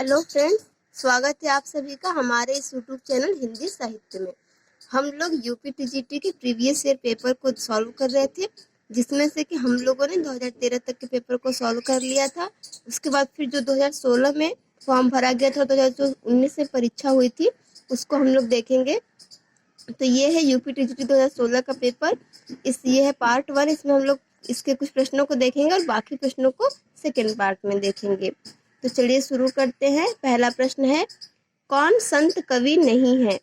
Hello friends, स्वागत है आप सभी का हमारे इस यूट्यूब चैनल हिंदी साहित्य में। हम लोग यूपी टीजीटी के प्रीवियस ईयर पेपर को सॉल्व कर रहे थे, जिसमें से कि हम लोगों ने 2013 तक के पेपर को सॉल्व कर लिया था। उसके बाद फिर जो 2016 में फॉर्म भरा गया था, 2019 में परीक्षा हुई थी, उसको हम लोग देखेंगे। तो ये है यूपी टीजीटी 2016 का पेपर। ये है पार्ट 1। इसमें हम लोग इसके कुछ प्रश्नों को देखेंगे और बाकी प्रश्नों को सेकेंड पार्ट में देखेंगे। तो चलिए शुरू करते हैं। पहला प्रश्न है, कौन संत कवि नहीं है?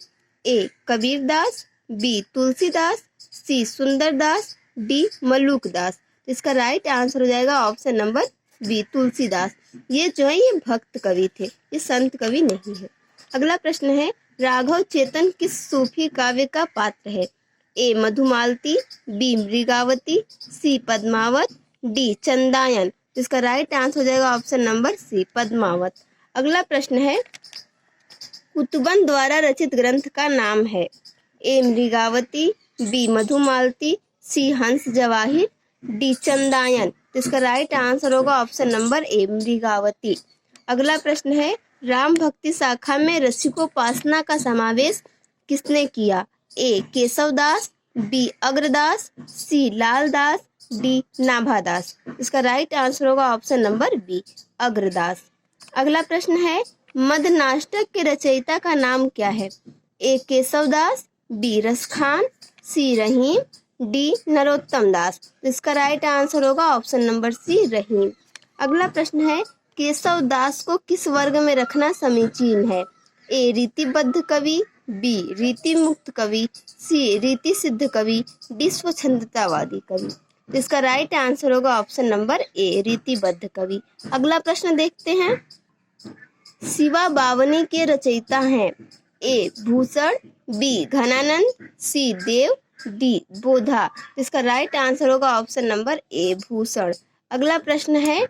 ए कबीरदास, बी तुलसीदास, सी सुंदरदास, डी मलुकदास। इसका राइट आंसर हो जाएगा ऑप्शन नंबर बी तुलसीदास। ये जो है ये भक्त कवि थे, ये संत कवि नहीं है। अगला प्रश्न है, राघव चेतन किस सूफी काव्य का पात्र है? ए मधुमालती, बी मृगावती, सी पद्मावत, डी चंदायन। इसका राइट आंसर हो जाएगा ऑप्शन नंबर सी पद्मावत। अगला प्रश्न है, कुतुबन द्वारा रचित ग्रंथ का नाम है? ए मृगावती, बी मधुमालती, सी हंस जवाहिर, डी चंदायन। इसका राइट आंसर होगा ऑप्शन नंबर ए मृगावती। अगला प्रश्न है, राम भक्ति शाखा में रसिकोपासना का समावेश किसने किया? ए केशवदास, बी अग्रदास, सी लालदास, डी नाभादास। इसका राइट आंसर होगा ऑप्शन नंबर बी अग्रदास। अगला प्रश्न है, मदनाष्टक के रचयिता का नाम क्या है? ए केशवदास, बी रसखान, सी रहीम, डी नरोत्तम दास। इसका राइट आंसर होगा ऑप्शन नंबर सी रहीम। अगला प्रश्न है, केशव दास को किस वर्ग में रखना समीचीन है? ए रीतिबद्ध कवि, बी रीति मुक्त कवि, सी रीति सिद्ध कवि, डी स्वच्छंदतावादी कवि। इसका राइट आंसर होगा ऑप्शन नंबर ए रीतिबद्ध कवि। अगला प्रश्न देखते हैं, शिवा बावनी के रचयिता हैं? ए भूषण, बी घनानंद, सी देव, डी बोधा। इसका राइट आंसर होगा ऑप्शन नंबर ए भूषण। अगला प्रश्न है,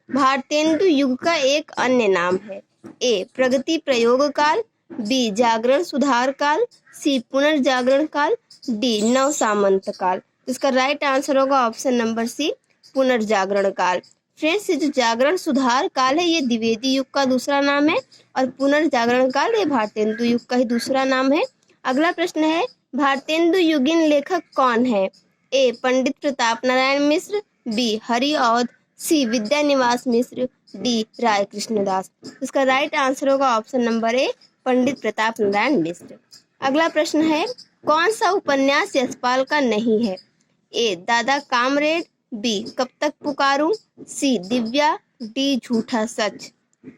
भारतेंदु युग का एक अन्य नाम है? ए प्रगति प्रयोग काल, बी जागरण सुधार काल, सी पुनर्जागरण काल, डी नव सामंत काल। इसका राइट आंसर होगा ऑप्शन नंबर सी पुनर्जागरण काल। फ्रेंड्स, ये जो जागरण सुधार काल है ये द्विवेदी युग का दूसरा नाम है और पुनर्जागरण काल ये भारतेंदु युग का ही दूसरा नाम है। अगला प्रश्न है, भारतेंदु युगीन लेखक कौन है? ए पंडित प्रताप नारायण मिश्र, बी हरिऔध, सी विद्यानिवास मिश्र, डी राय कृष्णदास। इसका राइट आंसर होगा ऑप्शन नंबर ए पंडित प्रताप नारायण मिश्र। अगला प्रश्न है, कौन सा उपन्यास यशपाल का नहीं है? ए दादा कामरेड, बी कब तक पुकारूं, सी दिव्या, डी झूठा सच।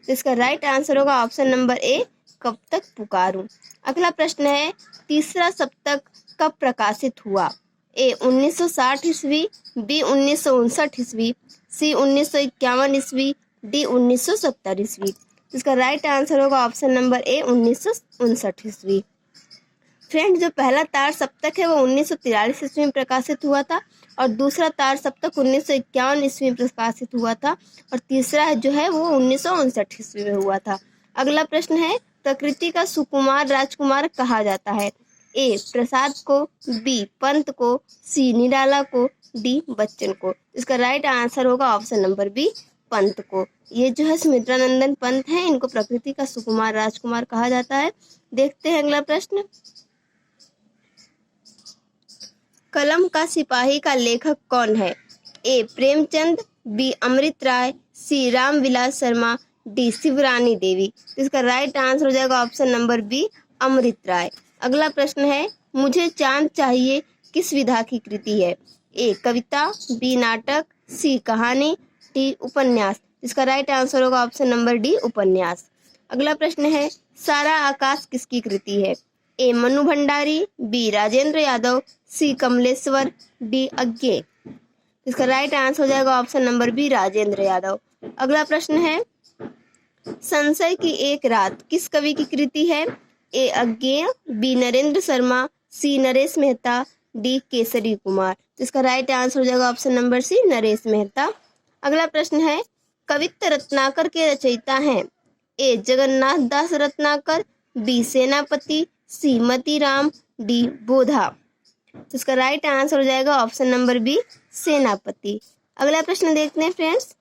इसका राइट आंसर होगा ऑप्शन नंबर ए कब तक पुकारूं। अगला प्रश्न है, तीसरा सप्तक कब प्रकाशित हुआ? ए 1960 ईस्वी, बी 1959 ईस्वी, सी 1951 ईस्वी, डी 1970 ईस्वी। इसका राइट आंसर होगा ऑप्शन नंबर ए 1959 ईस्वी। फ्रेंड, जो पहला तार सप्तक है वो 1943 ईस्वी में प्रकाशित हुआ था और दूसरा तार सप्तक 1951 ईस्वी में प्रकाशित हुआ था और तीसरा जो है वो 1959 ईस्वी में हुआ था। अगला प्रश्न है, प्रकृति का सुकुमार राजकुमार कहा जाता है? ए प्रसाद को, बी पंत को, सी निराला को, डी बच्चन को। इसका राइट आंसर होगा ऑप्शन नंबर बी पंत को। ये जो है सुमित्रानंदन पंत हैं, इनको प्रकृति का सुकुमार राजकुमार कहा जाता है। देखते हैं अगला प्रश्न, कलम का सिपाही का लेखक कौन है? ए प्रेमचंद, बी अमृत राय, सी रामविलास शर्मा, डी शिवरानी देवी। इसका राइट आंसर हो जाएगा ऑप्शन नंबर बी अमृत राय। अगला प्रश्न है, मुझे चांद चाहिए किस विधा की कृति है? ए कविता, बी नाटक, सी कहानी, डी उपन्यास। इसका राइट आंसर होगा ऑप्शन नंबर डी उपन्यास। अगला प्रश्न है, सारा आकाश किसकी कृति है? A Manu Bhandari, B Rajendra Yadav, C Kamleshwar, D Agyeya. इसका राइट आंसर हो जाएगा option number B Rajendra Yadav. अगला प्रश्न है, संशय की एक रात किस कवि की कृति है? A Agyeya, B Narendra Sharma, C Naresh Mehta, D Kesari Kumar. इसका राइट आंसर हो जाएगा option number C Naresh Mehta. अगला प्रश्न है, कवित्त रत्नाकर के रचयिता हैं? A Jagannath Das Ratnakar, B Senapati, C Matiram, D बोधा। इसका राइट आंसर हो जाएगा ऑप्शन नंबर बी सेनापति। अगला प्रश्न देखते हैं फ्रेंड्स,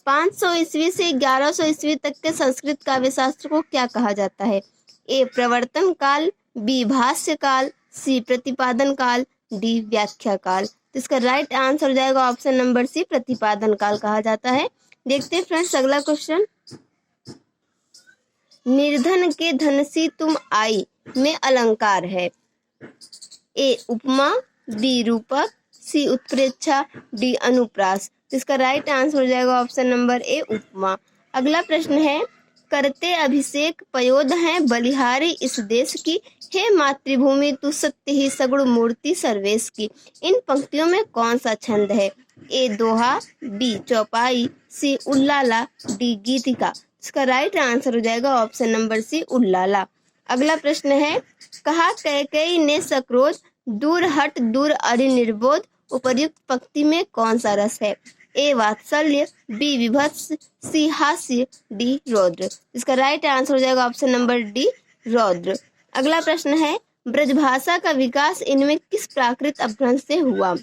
500 ईस्वी से 1100 ईस्वी तक के संस्कृत काव्य शास्त्र को क्या कहा जाता है? ए प्रवर्तन काल, बी भाष्य काल, सी प्रतिपादन काल, डी व्याख्या काल। तो इसका राइट आंसर हो जाएगा ऑप्शन नंबर सी, प्रतिपादन काल कहा जाता है। देखते हैं फ्रेंड्स अगला क्वेश्चन। निर्धन के धनसी तुम आई में अलंकार है। ए उपमा, बी रूपक, सी उत्प्रेक्षा, डी अनुप्रास। तो इसका राइट आंसर हो जाएगा ऑप्शन नंबर ए, उपमा। अगला प्रश्न है, करते अभिषेक पयोध है बलिहारी इस देश की, हे मातृभूमि तू सत्य ही सगुण मूर्ति सर्वेश की। इन पंक्तियों में कौन सा छंद है? ए दोहा, बी चौपाई, सी उल्लाला, डी गीतिका। इसका राइट आंसर हो जाएगा ऑप्शन नंबर सी, उल्लाला। अगला प्रश्न है, कहा कैकेयी ने सक्रोध, दूर हट दूर अरि निर्बोध। उपर्युक्त पंक्ति में कौन सा रस है? ए वात्सल्य, बी विभत्स, सी हास्य, डी रौद्र। इसका राइट आंसर हो जाएगा ऑप्शन नंबर डी, रौद्र। अगला प्रश्न है, ब्रजभाषा का विकास इनमें किस प्राकृत अपभ्रंश से हुआ?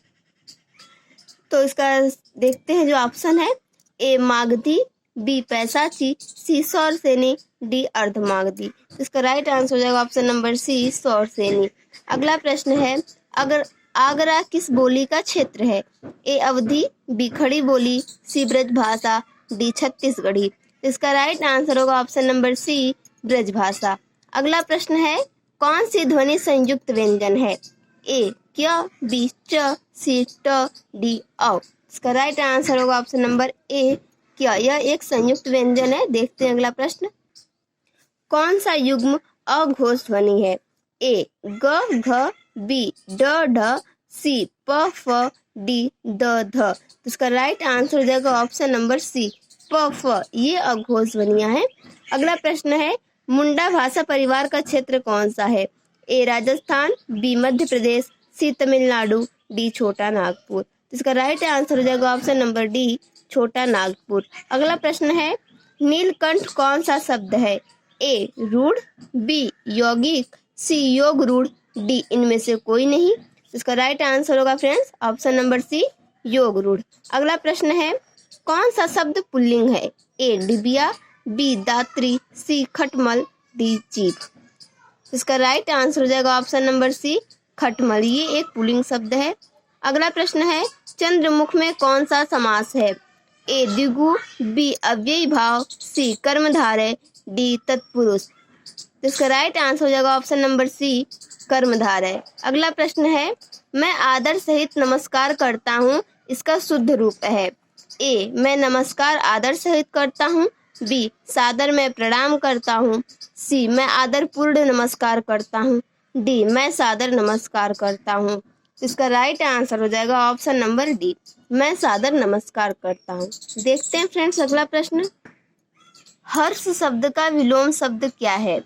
तो इसका देखते हैं जो ऑप्शन है, ए मागधी, बी पैसाची, सी सौरसेनी, डी अर्धमागधी। इसका राइट आंसर हो जाएगा ऑप्शन नंबर सी, सौरसेनी। अगला प्रश्न है, अगर आगरा किस बोली का क्षेत्र है? ए अवधी, बी खड़ी बोली, सी ब्रजभाषा, डी छत्तीसगढ़ी। इसका राइट आंसर होगा ऑप्शन नंबर सी, ब्रजभाषा। अगला प्रश्न है, कौन सी ध्वनि संयुक्त व्यंजन है? ए क्या, बी च, सी ट, डी औ। इसका राइट आंसर होगा ऑप्शन नंबर ए, क्या। यह एक संयुक्त व्यंजन है। देखते हैं अगला प्रश्न, कौन सा युग्म अघोष ध्वनि है? ए ग घ, बी ड ढ, सी प फ, डी द ध। इसका राइट आंसर हो जाएगा ऑप्शन नंबर सी, प फ। ये अघोष ध्वनियां हैं। अगला प्रश्न है, मुंडा भाषा परिवार का क्षेत्र कौन सा है? ए राजस्थान, बी मध्य प्रदेश, सी तमिलनाडु, डी छोटा नागपुर। इसका राइट आंसर हो जाएगा ऑप्शन नंबर डी, छोटा नागपुर। अगला प्रश्न है, नीलकंठ कौन सा शब्द है? ए रूढ़, बी यौगिक, सी योग रूढ़, डी इनमें से कोई नहीं। इसका राइट आंसर होगा फ्रेंड्स ऑप्शन नंबर सी, योग रूढ़। अगला प्रश्न है, कौन सा शब्द पुल्लिंग है? ए डिबिया, बी दात्री, सी खटमल, डी जीभ। इसका राइट आंसर हो जाएगा ऑप्शन नंबर सी, खटमल। ये एक पुल्लिंग शब्द है। अगला प्रश्न है, चंद्रमुख में कौन सा समास है? ए द्विगु, बी अव्ययी भाव, सी कर्मधारय, डी तत्पुरुष। इसका राइट आंसर हो जाएगा ऑप्शन नंबर सी, कर्मधारय। अगला प्रश्न है, मैं आदर सहित नमस्कार करता हूँ, इसका शुद्ध रूप है? ए मैं नमस्कार आदर सहित करता हूँ, बी सादर मैं प्रणाम करता हूँ, सी मैं आदर पूर्ण नमस्कार करता हूँ, डी मैं सादर नमस्कार करता हूँ। इसका राइट आंसर हो जाएगा ऑप्शन नंबर डी, मैं सादर नमस्कार करता हूँ। देखते हैं फ्रेंड्स अगला प्रश्न, हर्ष शब्द का विलोम शब्द क्या है?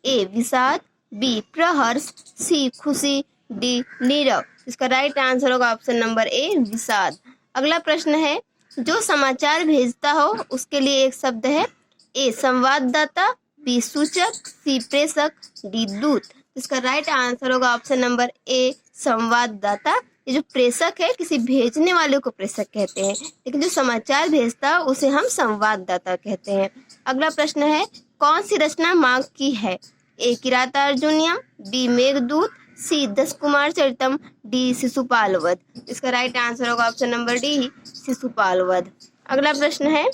ए विषाद, बी प्रहर्ष, सी खुशी, डी नीरव। इसका राइट आंसर होगा ऑप्शन नंबर ए, विषाद। अगला प्रश्न है, जो समाचार भेजता हो उसके लिए एक शब्द है? ए संवाददाता, बी सूचक, सी प्रेषक, डी दूत। इसका राइट आंसर होगा ऑप्शन नंबर ए, संवाददाता। ये जो प्रेषक है किसी भेजने वाले को प्रेषक कहते हैं, लेकिन जो समाचार भेजता है उसे हम संवाददाता कहते हैं। अगला प्रश्न है, कौन सी रचना माघ की है? ए किरातार्जुनीय, बी मेघदूत, सी दश कुमार चरितम, डी शिशुपाल वध। इसका राइट आंसर होगा ऑप्शन नंबर डी, शिशुपाल वध। अगला प्रश्न है,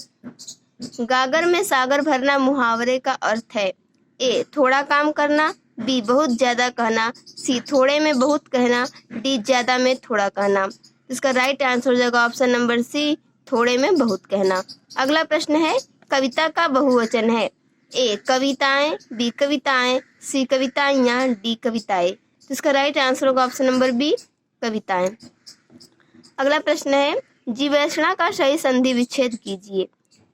गागर में सागर भरना मुहावरे का अर्थ है? ए थोड़ा काम करना, बी बहुत ज्यादा कहना, सी थोड़े में बहुत कहना, डी ज्यादा में थोड़ा कहना। इसका राइट आंसर हो जाएगा ऑप्शन नंबर सी, थोड़े में बहुत कहना। अगला प्रश्न है, कविता का बहुवचन है? ए कविताएं, बी कविताएं, सी कविताइयां, डी कविताएं। इसका राइट आंसर होगा ऑप्शन नंबर बी, कविताएं। अगला प्रश्न है, जीवैषणा का सही संधि विच्छेद कीजिए।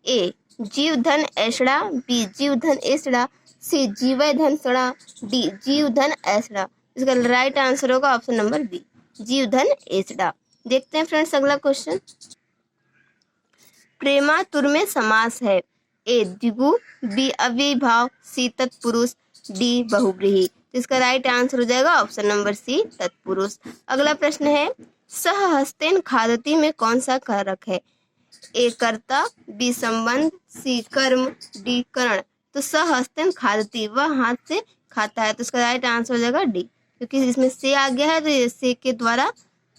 ए जीव धन ऐषणा, बी जीव धन ऐषणा, सी जीवय धन सणा, डी जीव धन ऐषणा। इसका राइट आंसर होगा ऑप्शन नंबर बी, जीव धन ऐषणा। देखते हैं फ्रेंड्स अगला क्वेश्चन, प्रेमातुर में समास है? ए द्विगु, बी अव्ययी भाव, सी तत्पुरुष, डी बहुव्रीहि। इसका राइट आंसर हो जाएगा ऑप्शन नंबर सी, तत्पुरुष। अगला प्रश्न है, सह हस्तेन खादति में कौन सा कारक है? ए कर्ता, बी संबंध, सी कर्म, डी करण। तो स हस्तन खादती, वह हाथ से खाता है, तो इसका राइट आंसर हो जाएगा डी, क्योंकि इसमें से आ गया है तो ये से के द्वारा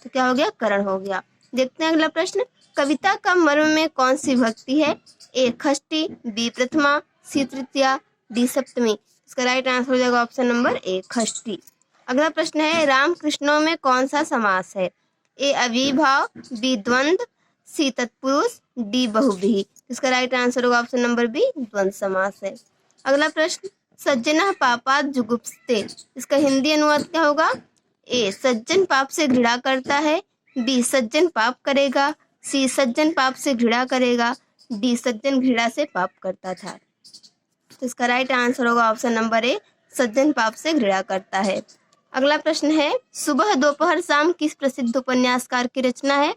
तो क्या हो गया, करण हो गया। देखते हैं अगला प्रश्न, कविता का मर्म में कौन सी भक्ति है? ए षष्ठी, बी प्रथमा, सी तृतीया, डी सप्तमी। इसका राइट आंसर हो जाएगा ऑप्शन नंबर ए षष्ठी। अगला प्रश्न है, राम कृष्णों में कौन सा समास है? ए अविभाव, बी द्वंद्व, सी तत्पुरुष, डी बहुव्रीहि। इसका राइट आंसर होगा ऑप्शन नंबर बी, द्वंद्व समास है। अगला प्रश्न, सज्जनः पापात् जुगुप्सते, इसका हिंदी अनुवाद क्या होगा? ए सज्जन पाप से घृणा करता है, बी सज्जन पाप करेगा, सी सज्जन पाप से घृणा करेगा, डी सज्जन घृणा से पाप करता था। तो इसका राइट आंसर होगा ऑप्शन नंबर ए, सज्जन पाप से घृणा करता है। अगला प्रश्न है, सुबह दोपहर शाम किस प्रसिद्ध उपन्यासकार की रचना है?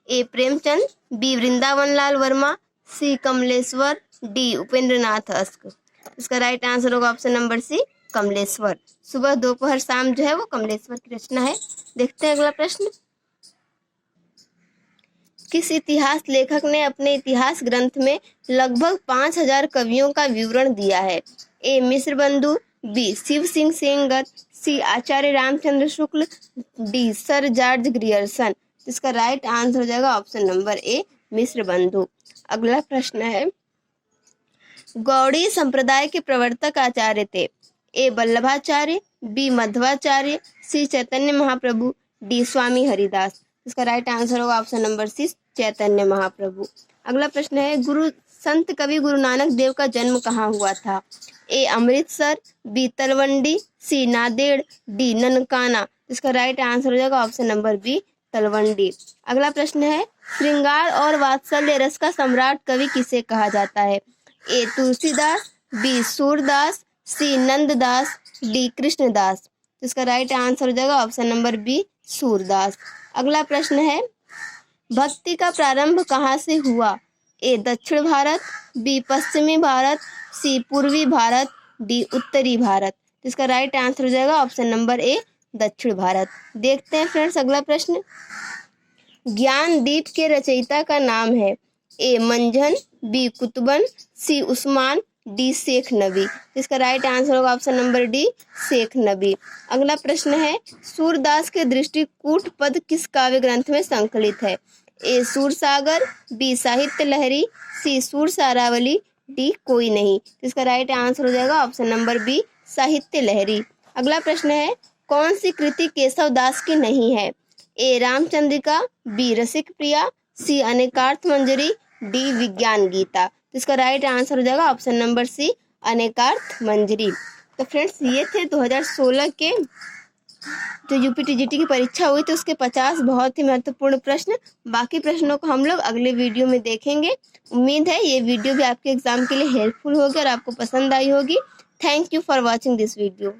ए प्रेमचंद, बी वृंदावन लाल वर्मा, सी कमलेश्वर, डी उपेंद्रनाथ अस्क। इसका राइट आंसर होगा ऑप्शन नंबर सी, कमलेश्वर। सुबह दोपहर शाम जो है वो कमलेश्वर की रचना है। देखते हैं अगला प्रश्न, किस इतिहास लेखक ने अपने इतिहास ग्रंथ में लगभग 5000 कवियों का विवरण दिया है? ए मिश्र बंधु, बी शिव सिंह सेंगर, सी आचार्य Ramchandra Shukla, D sir George Grierson. इसका राइट आंसर हो जाएगा ऑप्शन नंबर ए, मिश्र बंधु। अगला प्रश्न है, गौड़ी संप्रदाय के प्रवर्तक आचार्य थे? ए वल्लभाचार्य, बी मध्वाचार्य, सी चैतन्य महाप्रभु, डी स्वामी हरिदास। इसका राइट आंसर होगा ऑप्शन नंबर सी, चैतन्य महाप्रभु। अगला प्रश्न है, गुरु संत कवि गुरु नानक देव का जन्म कहाँ हुआ था? ए अमृतसर, बी तलवंडी, सी नांदेड़, डी ननकाना। इसका राइट आंसर हो जाएगा ऑप्शन नंबर बी, तलवंडी। अगला प्रश्न है, श्रृंगार और वात्सल्य रस का सम्राट कवि किसे कहा जाता है? ए तुलसीदास, बी सूरदास, सी नंददास, डी कृष्णदास। इसका राइट आंसर हो जाएगा ऑप्शन नंबर बी, सूरदास। अगला प्रश्न है, भक्ति का प्रारंभ कहाँ से हुआ? ए दक्षिण भारत, बी पश्चिमी भारत, सी पूर्वी भारत, डी उत्तरी भारत। इसका राइट आंसर हो जाएगा ऑप्शन नंबर ए, दक्षिण भारत। देखते हैं फ्रेंड्स अगला प्रश्न, ज्ञानदीप के रचयिता का नाम है? ए मंझन, बी कुतुबन, सी उस्मान, डी शेख नबी। इसका राइट आंसर होगा ऑप्शन नंबर डी, शेख नबी। अगला प्रश्न है, सूरदास के दृष्टिकूट पद किस काव्य ग्रंथ में संकलित है? ए सूरसागर, बी साहित्य लहरी, सी सूर सारावली, डी कोई नहीं। इसका राइट आंसर हो जाएगा ऑप्शन नंबर बी, साहित्य लहरी। अगला प्रश्न है, कौन सी कृति केशव दास की नहीं है? ए रामचंद्रिका, बी रसिक प्रिया, सी अनेकार्थ मंजरी, डी विज्ञान गीता। इसका राइट आंसर हो जाएगा ऑप्शन नंबर सी, अनेकार्थ मंजरी। तो फ्रेंड्स ये थे 2016 के जो यूपीटीजीटी की परीक्षा हुई थी उसके 50 बहुत ही महत्वपूर्ण प्रश्न। बाकी प्रश्नों को हम लोग अगले वीडियो में देखेंगे। उम्मीद है ये वीडियो भी आपके एग्जाम के लिए हेल्पफुल होगी और आपको पसंद आई होगी। Thank you for watching this video.